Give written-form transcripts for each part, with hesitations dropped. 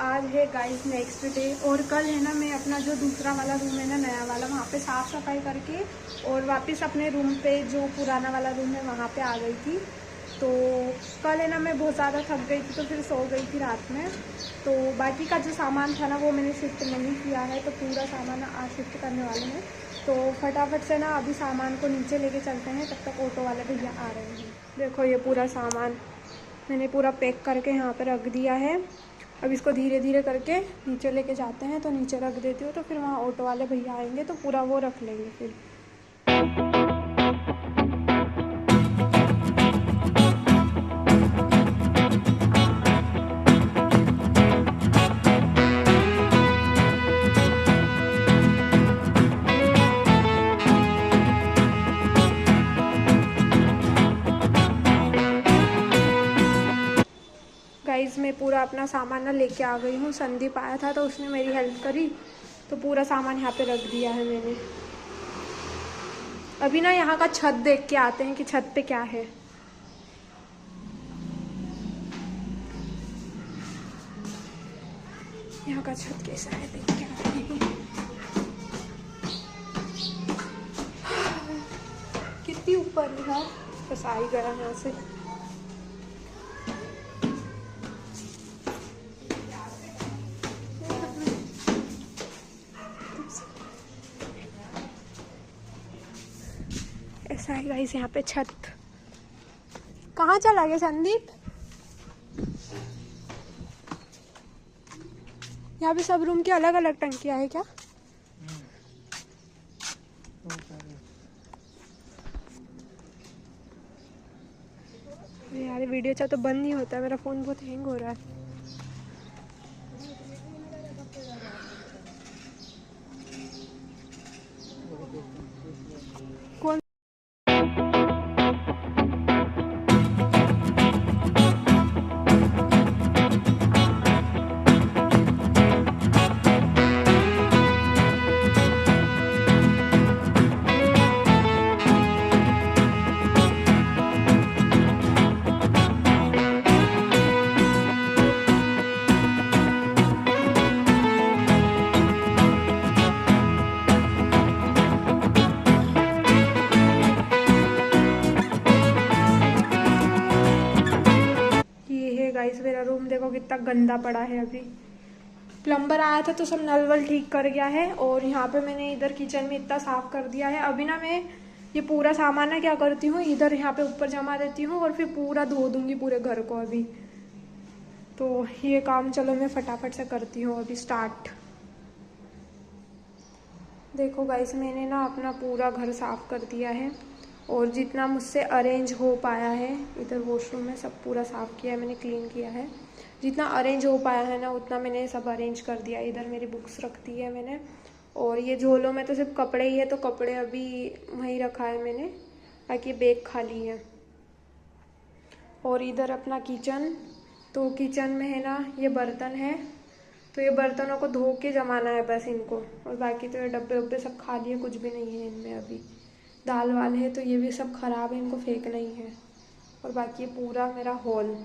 आज है guys next day और कल है ना मैं अपना जो दूसरा वाला रूम है ना नया वाला वहाँ पे साफ़ सफाई करके और वापस अपने रूम पे जो पुराना वाला रूम है वहाँ पे आ गई थी। तो कल है ना मैं बहुत ज़्यादा थक गई थी तो फिर सो गई थी रात में। तो बाकी का जो सामान था ना वो मैंने शिफ्ट नहीं किया है, तो पूरा सामान आज शिफ्ट करने वाले हैं। तो फटाफट से ना अभी सामान को नीचे लेके चलते हैं, तब तक ऑटो वाले भैया आ रहे हैं। देखो ये पूरा सामान मैंने पूरा पैक करके यहाँ पे रख दिया है। अब इसको धीरे धीरे करके नीचे लेके जाते हैं, तो नीचे रख देती हूँ, तो फिर वहाँ ऑटो वाले भैया आएंगे तो पूरा वो रख लेंगे फिर। गाइस मैं पूरा अपना सामान ना लेके आ गई हूँ। संदीप आया था तो उसने मेरी हेल्प करी, तो पूरा सामान यहाँ पे रख दिया है मैंने। अभी ना यहाँ का छत देख के आते हैं कि छत पे क्या है। यहाँ का छत कैसा है देख के आते हैं। कितनी ऊपर है, बस आ ही गया यहाँ से। ऐसा है गाइस यहाँ पे छत। कहाँ चला गया संदीप? यहाँ पे सब रूम की अलग अलग टंकियाँ है क्या? यार वीडियो चाहे तो बंद नहीं होता है, मेरा फोन बहुत हैंग हो रहा है। कौन गाइस मेरा रूम देखो कितना गंदा पड़ा है। अभी प्लम्बर आया था तो सब नल वल ठीक कर गया है, और यहाँ पे मैंने इधर किचन में इतना साफ कर दिया है। अभी ना मैं ये पूरा सामान ना क्या करती हूँ, इधर यहाँ पे ऊपर जमा देती हूँ और फिर पूरा धो दूंगी पूरे घर को अभी। तो ये काम चलो मैं फटाफट से करती हूँ अभी स्टार्ट। देखो गाइस मैंने ना अपना पूरा घर साफ कर दिया है, और जितना मुझसे अरेंज हो पाया है इधर वॉशरूम में सब पूरा साफ़ किया है मैंने, क्लीन किया है। जितना अरेंज हो पाया है ना उतना मैंने सब अरेंज कर दिया। इधर मेरी बुक्स रख दी है मैंने, और ये झोलों में तो सिर्फ कपड़े ही है तो कपड़े अभी वहीं रखा है मैंने, बाकी बैग खाली है। और इधर अपना किचन, तो किचन में है ना ये बर्तन है, तो ये बर्तनों को धो के जमाना है बस इनको, और बाकी तो ये डब्बे वब्बे सब खाली है, कुछ भी नहीं है इनमें। अभी दाल वाल है तो ये भी सब खराब है, इनको फेंकना ही है। और बाकी पूरा मेरा हॉल।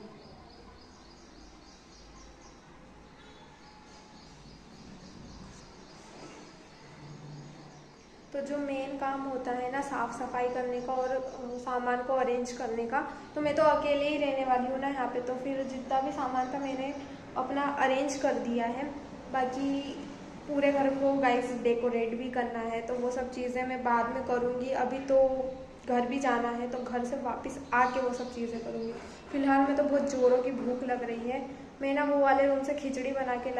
तो जो मेन काम होता है ना साफ़ सफाई करने का और सामान को अरेंज करने का, तो मैं तो अकेले ही रहने वाली हूँ ना यहाँ पे, तो फिर जितना भी सामान था मैंने अपना अरेंज कर दिया है। बाकी पूरे घर को गाइस डेकोरेट भी करना है, तो वो सब चीज़ें मैं बाद में करूँगी। अभी तो घर भी जाना है तो घर से वापस आके वो सब चीज़ें करूँगी। फिलहाल में तो बहुत ज़ोरों की भूख लग रही है। मैं ना वो वाले रूम से खिचड़ी बना के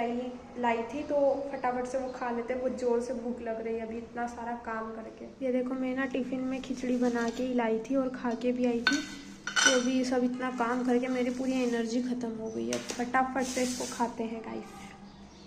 लाई थी, तो फटाफट से वो खा लेते, बहुत ज़ोर से भूख लग रही है अभी इतना सारा काम करके। ये देखो मैं ना टिफ़िन में खिचड़ी बना के ही लाई थी और खा के भी आई थी, तो अभी सब इतना काम करके मेरी पूरी एनर्जी ख़त्म हो गई है। फटाफट से इसको खाते हैं गाइस।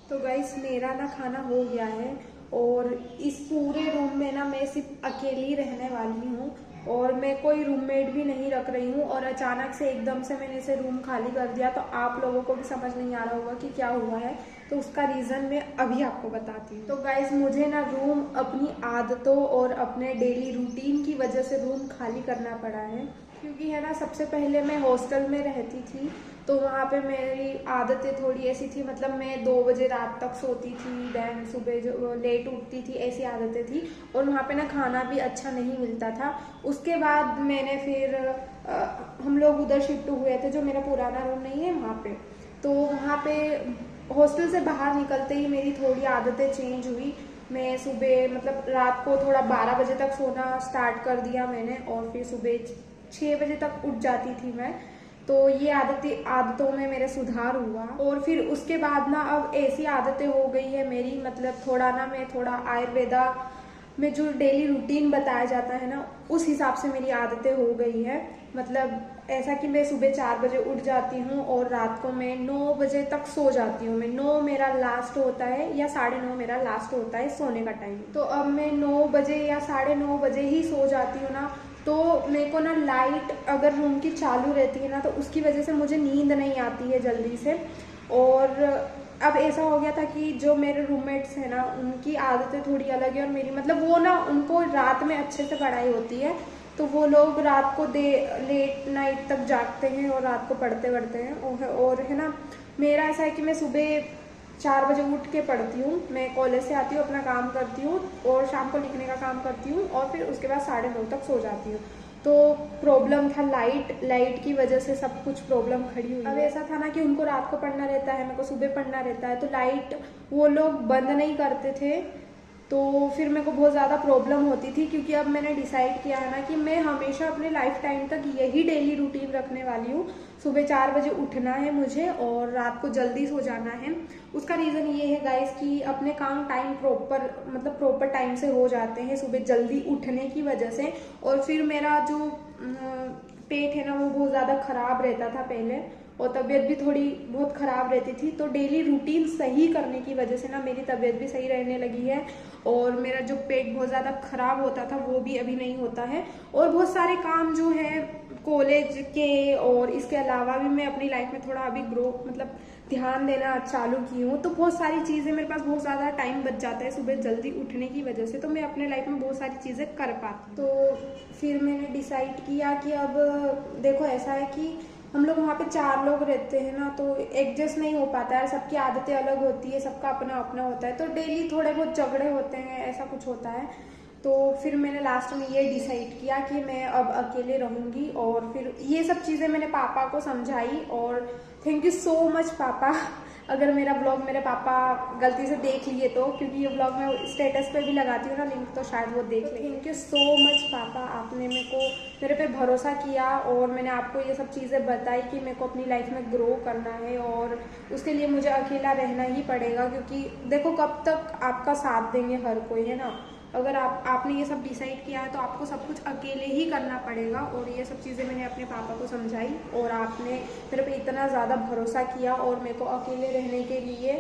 तो गाइस मेरा ना खाना हो गया है, और इस पूरे रूम में ना मैं सिर्फ अकेली रहने वाली हूँ, और मैं कोई रूममेट भी नहीं रख रही हूँ। और अचानक से एकदम से मैंने इसे रूम खाली कर दिया, तो आप लोगों को भी समझ नहीं आ रहा होगा कि क्या हुआ है, तो उसका रीज़न मैं अभी आपको बताती हूँ। तो गाइस मुझे ना रूम अपनी आदतों और अपने डेली रूटीन की वजह से रूम खाली करना पड़ा है। क्योंकि है ना, सबसे पहले मैं हॉस्टल में रहती थी, तो वहाँ पे मेरी आदतें थोड़ी ऐसी थी, मतलब मैं 2 बजे रात तक सोती थी, दैन सुबह जो लेट उठती थी, ऐसी आदतें थी। और वहाँ पे ना खाना भी अच्छा नहीं मिलता था। उसके बाद मैंने फिर हम लोग उधर शिफ्ट हुए थे, जो मेरा पुराना रूम नहीं है वहाँ पे। तो वहाँ पे हॉस्टल से बाहर निकलते ही मेरी थोड़ी आदतें चेंज हुई। मैं सुबह मतलब रात को थोड़ा 12 बजे तक सोना स्टार्ट कर दिया मैंने, और फिर सुबह 6 बजे तक उठ जाती थी मैं। तो ये आदतों में मेरे सुधार हुआ। और फिर उसके बाद ना अब ऐसी आदतें हो गई है मेरी, मतलब थोड़ा आयुर्वेदा में जो डेली रूटीन बताया जाता है ना, उस हिसाब से मेरी आदतें हो गई है। मतलब ऐसा कि मैं सुबह 4 बजे उठ जाती हूँ और रात को मैं 9 बजे तक सो जाती हूँ। मैं 9 मेरा लास्ट होता है, या 9:30 मेरा लास्ट होता है सोने का टाइम। तो अब मैं 9 बजे या 9:30 बजे ही सो जाती हूँ ना, तो मेरे को ना लाइट अगर रूम की चालू रहती है ना, तो उसकी वजह से मुझे नींद नहीं आती है जल्दी से। और अब ऐसा हो गया था कि जो मेरे रूममेट्स हैं ना, उनकी आदतें थोड़ी अलग है और मेरी, मतलब वो ना, उनको रात में अच्छे से पढ़ाई होती है, तो वो लोग रात को लेट नाइट तक जागते हैं और रात को पढ़ते हैं। और है ना, मेरा ऐसा है कि मैं सुबह 4 बजे उठ के पढ़ती हूँ। मैं कॉलेज से आती हूँ, अपना काम करती हूँ और शाम को लिखने का काम करती हूँ, और फिर उसके बाद 9:30 तक सो जाती हूँ। तो प्रॉब्लम था लाइट की वजह से सब कुछ प्रॉब्लम खड़ी हुई। अब ऐसा था ना कि उनको रात को पढ़ना रहता है, मेरे को सुबह पढ़ना रहता है, तो लाइट वो लोग बंद नहीं करते थे, तो फिर मेरे को बहुत ज़्यादा प्रॉब्लम होती थी। क्योंकि अब मैंने डिसाइड किया है ना कि मैं हमेशा अपने लाइफ टाइम तक यही डेली रूटीन रखने वाली हूँ। सुबह 4 बजे उठना है मुझे और रात को जल्दी सो जाना है। उसका रीज़न ये है गाइस कि अपने काम टाइम प्रॉपर टाइम से हो जाते हैं सुबह जल्दी उठने की वजह से। और फिर मेरा जो पेट है ना, वो बहुत ज़्यादा ख़राब रहता था पहले, और तबीयत भी थोड़ी बहुत ख़राब रहती थी। तो डेली रूटीन सही करने की वजह से ना मेरी तबीयत भी सही रहने लगी है, और मेरा जो पेट बहुत ज़्यादा ख़राब होता था वो भी अभी नहीं होता है। और बहुत सारे काम जो है कॉलेज के और इसके अलावा भी मैं अपनी लाइफ में थोड़ा अभी ध्यान देना चालू की हूँ। तो बहुत सारी चीज़ें, मेरे पास बहुत ज़्यादा टाइम बच जाता है सुबह जल्दी उठने की वजह से, तो मैं अपने लाइफ में बहुत सारी चीज़ें कर पाती। तो फिर मैंने डिसाइड किया कि अब देखो, ऐसा है कि हम लोग वहाँ पे 4 लोग रहते हैं ना, तो एडजस्ट नहीं हो पाता है, सबकी आदतें अलग होती है, सबका अपना अपना होता है, तो डेली थोड़े बहुत झगड़े होते हैं, ऐसा कुछ होता है। तो फिर मैंने लास्ट में ये डिसाइड किया कि मैं अब अकेले रहूँगी। और फिर ये सब चीज़ें मैंने पापा को समझाई, और थैंक यू सो मच पापा। अगर मेरा ब्लॉग मेरे पापा गलती से देख लिए तो, क्योंकि ये ब्लॉग मैं स्टेटस पे भी लगाती हूँ ना लिंक, तो शायद वो देख लें। थैंक यू सो मच पापा, आपने मेरे पे भरोसा किया, और मैंने आपको ये सब चीज़ें बताई कि मेरे को अपनी लाइफ में ग्रो करना है, और उसके लिए मुझे अकेला रहना ही पड़ेगा। क्योंकि देखो, कब तक आपका साथ देंगे हर कोई, है ना। अगर आपने ये सब डिसाइड किया है तो आपको सब कुछ अकेले ही करना पड़ेगा। और ये सब चीज़ें मैंने अपने पापा को समझाई, और आपने मेरे पे इतना ज़्यादा भरोसा किया और मेरे को अकेले रहने के लिए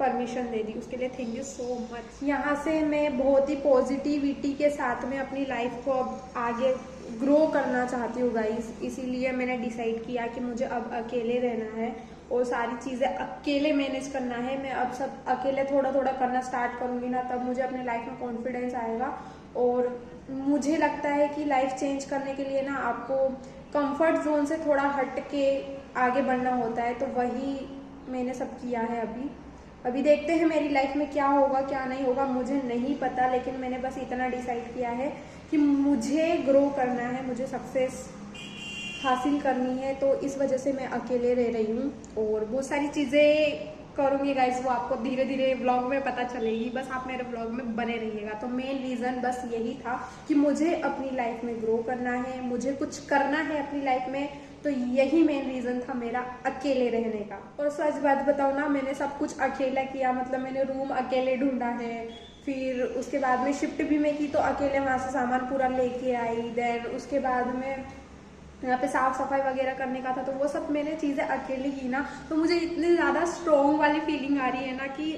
परमिशन दे दी, उसके लिए थैंक यू सो मच। यहाँ से मैं बहुत ही पॉजिटिविटी के साथ में अपनी लाइफ को अब आगे ग्रो करना चाहती हूँ गाइस। इसीलिए मैंने डिसाइड किया कि मुझे अब अकेले रहना है और सारी चीज़ें अकेले मैनेज करना है। मैं अब सब अकेले थोड़ा थोड़ा करना स्टार्ट करूँगी ना, तब मुझे अपने लाइफ में कॉन्फिडेंस आएगा। और मुझे लगता है कि लाइफ चेंज करने के लिए ना आपको कंफर्ट जोन से थोड़ा हट के आगे बढ़ना होता है, तो वही मैंने सब किया है। अभी देखते हैं मेरी लाइफ में क्या होगा क्या नहीं होगा, मुझे नहीं पता, लेकिन मैंने बस इतना डिसाइड किया है कि मुझे ग्रो करना है, मुझे सक्सेस हासिल करनी है। तो इस वजह से मैं अकेले रह रही हूँ, और बहुत सारी चीज़ें करूँगी गाइस, वो आपको धीरे धीरे व्लॉग में पता चलेगी, बस आप मेरे व्लॉग में बने रहिएगा। तो मेन रीज़न बस यही था कि मुझे अपनी लाइफ में ग्रो करना है, मुझे कुछ करना है अपनी लाइफ में, तो यही मेन रीज़न था मेरा अकेले रहने का। और सच बात बताऊँ ना, मैंने सब कुछ अकेला किया, मतलब मैंने रूम अकेले ढूंढा है, फिर उसके बाद में शिफ्ट भी मैं की तो अकेले वहाँ से सामान पूरा लेके आई, देन उसके बाद में यहाँ पे साफ सफाई वगैरह करने का था, तो वो सब मैंने चीज़ें अकेले की ना, तो मुझे इतनी ज़्यादा स्ट्रॉन्ग वाली फीलिंग आ रही है ना कि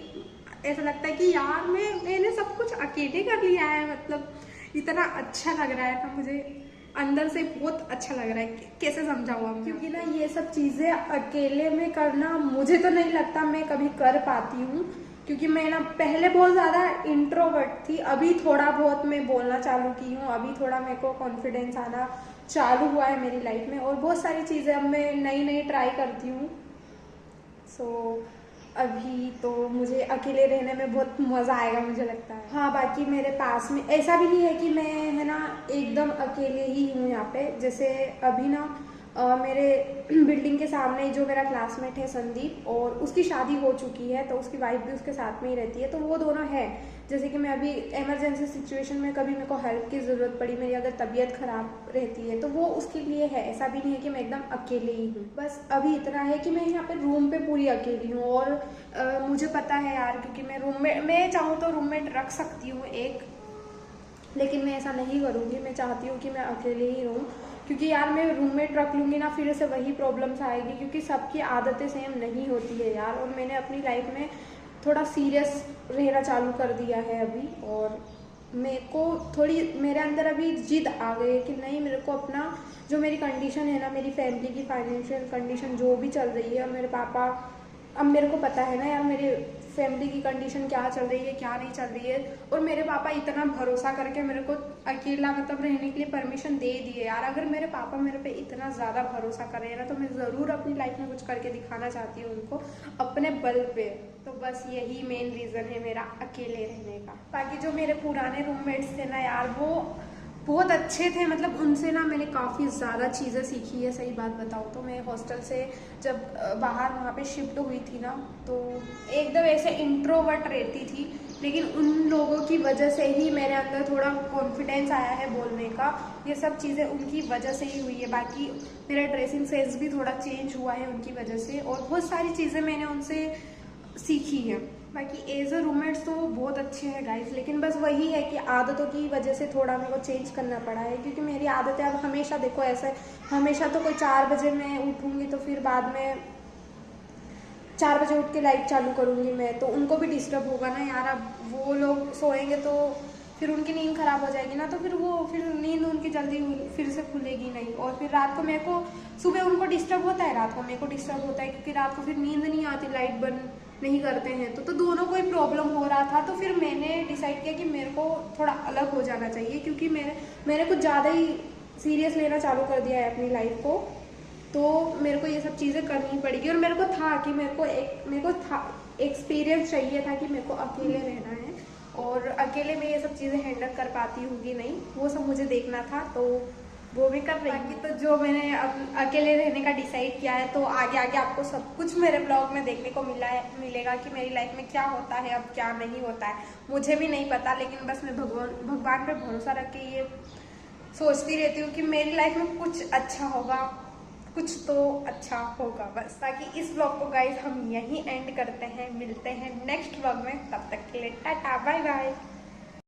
ऐसा लगता है कि यार मैंने सब कुछ अकेले कर लिया है। मतलब इतना अच्छा लग रहा है ना, मुझे अंदर से बहुत अच्छा लग रहा है। कैसे समझाऊँ आप, क्योंकि ना ये सब चीज़ें अकेले में करना मुझे तो नहीं लगता मैं कभी कर पाती हूँ, क्योंकि मैं ना पहले बहुत ज़्यादा इंट्रोवर्ट थी, अभी थोड़ा बहुत मैं बोलना चालू की हूँ, अभी थोड़ा मेरे को कॉन्फिडेंस आना चालू हुआ है मेरी लाइफ में और बहुत सारी चीज़ें अब मैं नई नई ट्राई करती हूँ। अभी तो मुझे अकेले रहने में बहुत मज़ा आएगा मुझे लगता है। हाँ, बाकी मेरे पास में ऐसा भी नहीं है कि मैं है ना एकदम अकेले ही हूँ यहाँ पे। जैसे अभी ना मेरे बिल्डिंग के सामने जो मेरा क्लासमेट है संदीप, और उसकी शादी हो चुकी है तो उसकी वाइफ भी उसके साथ में ही रहती है, तो वो दोनों है। जैसे कि मैं अभी इमरजेंसी सिचुएशन में कभी मेरे को हेल्प की ज़रूरत पड़ी, मेरी अगर तबीयत ख़राब रहती है तो वो उसके लिए है। ऐसा भी नहीं है कि मैं एकदम अकेले ही हूँ। बस अभी इतना है कि मैं यहाँ पे रूम पे पूरी अकेली हूँ और मुझे पता है यार, क्योंकि मैं चाहूँ तो रूममेट रख सकती हूँ एक, लेकिन मैं ऐसा नहीं करूँगी। मैं चाहती हूँ कि मैं अकेले ही रहूँ, क्योंकि यार मैं रूममेट रख लूँगी ना फिर से वही प्रॉब्लम्स आएगी, क्योंकि सबकी आदतें सेम नहीं होती है यार। और मैंने अपनी लाइफ में थोड़ा सीरियस रहना चालू कर दिया है अभी, और मेरे को थोड़ी मेरे अंदर अभी जिद आ गई है कि नहीं, मेरे को अपना जो मेरी कंडीशन है ना, मेरी फैमिली की फाइनेंशियल कंडीशन जो भी चल रही है, और मेरे पापा, अब मेरे को पता है ना यार मेरे फैमिली की कंडीशन क्या चल रही है क्या नहीं चल रही है, और मेरे पापा इतना भरोसा करके मेरे को अकेला मतलब रहने के लिए परमिशन दे दिए यार। अगर मेरे पापा मेरे पे इतना ज़्यादा भरोसा कर रहे हैं ना, तो मैं ज़रूर अपनी लाइफ में कुछ करके दिखाना चाहती हूँ उनको अपने बल पे। तो बस यही मेन रीज़न है मेरा अकेले रहने का। बाकी जो मेरे पुराने रूममेट्स थे ना यार, वो बहुत अच्छे थे। मतलब उनसे ना मैंने काफ़ी ज़्यादा चीज़ें सीखी है। सही बात बताऊँ तो मैं हॉस्टल से जब बाहर वहाँ पे शिफ्ट हुई थी ना, तो एकदम ऐसे इंट्रोवर्ट रहती थी, लेकिन उन लोगों की वजह से ही मेरे अंदर थोड़ा कॉन्फिडेंस आया है बोलने का। ये सब चीज़ें उनकी वजह से ही हुई है। बाकी मेरा ड्रेसिंग सेंस भी थोड़ा चेंज हुआ है उनकी वजह से, और बहुत सारी चीज़ें मैंने उनसे सीखी है। बाकी एज अ रूममेट्स तो बहुत अच्छे हैं गाइस, लेकिन बस वही है कि आदतों की वजह से थोड़ा मेरे को चेंज करना पड़ा है, क्योंकि मेरी आदतें अब हमेशा देखो ऐसे, हमेशा तो कोई 4 बजे मैं उठूँगी तो फिर बाद में 4 बजे उठ के लाइट चालू करूँगी मैं, तो उनको भी डिस्टर्ब होगा ना यार। अब वो लोग सोएंगे तो फिर उनकी नींद ख़राब हो जाएगी ना, तो फिर नींद उनकी जल्दी फिर से खुलेगी नहीं, और फिर रात को मेरे को, सुबह उनको डिस्टर्ब होता है, रात को मेरे को डिस्टर्ब होता है, क्योंकि रात को फिर नींद नहीं आती, लाइट बंद नहीं करते हैं तो दोनों को ही प्रॉब्लम हो रहा था। तो फिर मैंने डिसाइड किया कि मेरे को थोड़ा अलग हो जाना चाहिए, क्योंकि मैंने कुछ ज़्यादा ही सीरियस लेना चालू कर दिया है अपनी लाइफ को। तो मेरे को ये सब चीज़ें करनी पड़ेगी, और मेरे को था कि मेरे को था एक्सपीरियंस चाहिए था कि मेरे को अकेले रहना है, और अकेले में ये सब चीज़ें हैंडल कर पाती हूँ कि नहीं, वो सब मुझे देखना था, तो वो भी कर रही हूँ। तो जो मैंने अब अकेले रहने का डिसाइड किया है, तो आगे आगे आपको सब कुछ मेरे ब्लॉग में देखने को मिलेगा कि मेरी लाइफ में क्या होता है, अब क्या नहीं होता है मुझे भी नहीं पता। लेकिन बस मैं भगवान पे भरोसा रख के ये सोचती रहती हूँ कि मेरी लाइफ में कुछ अच्छा होगा, कुछ तो अच्छा होगा बस। ताकि इस व्लॉग को गाइस हम यहीं एंड करते हैं, मिलते हैं नेक्स्ट व्लॉग में, तब तक के लिए टाटा बाय बाय।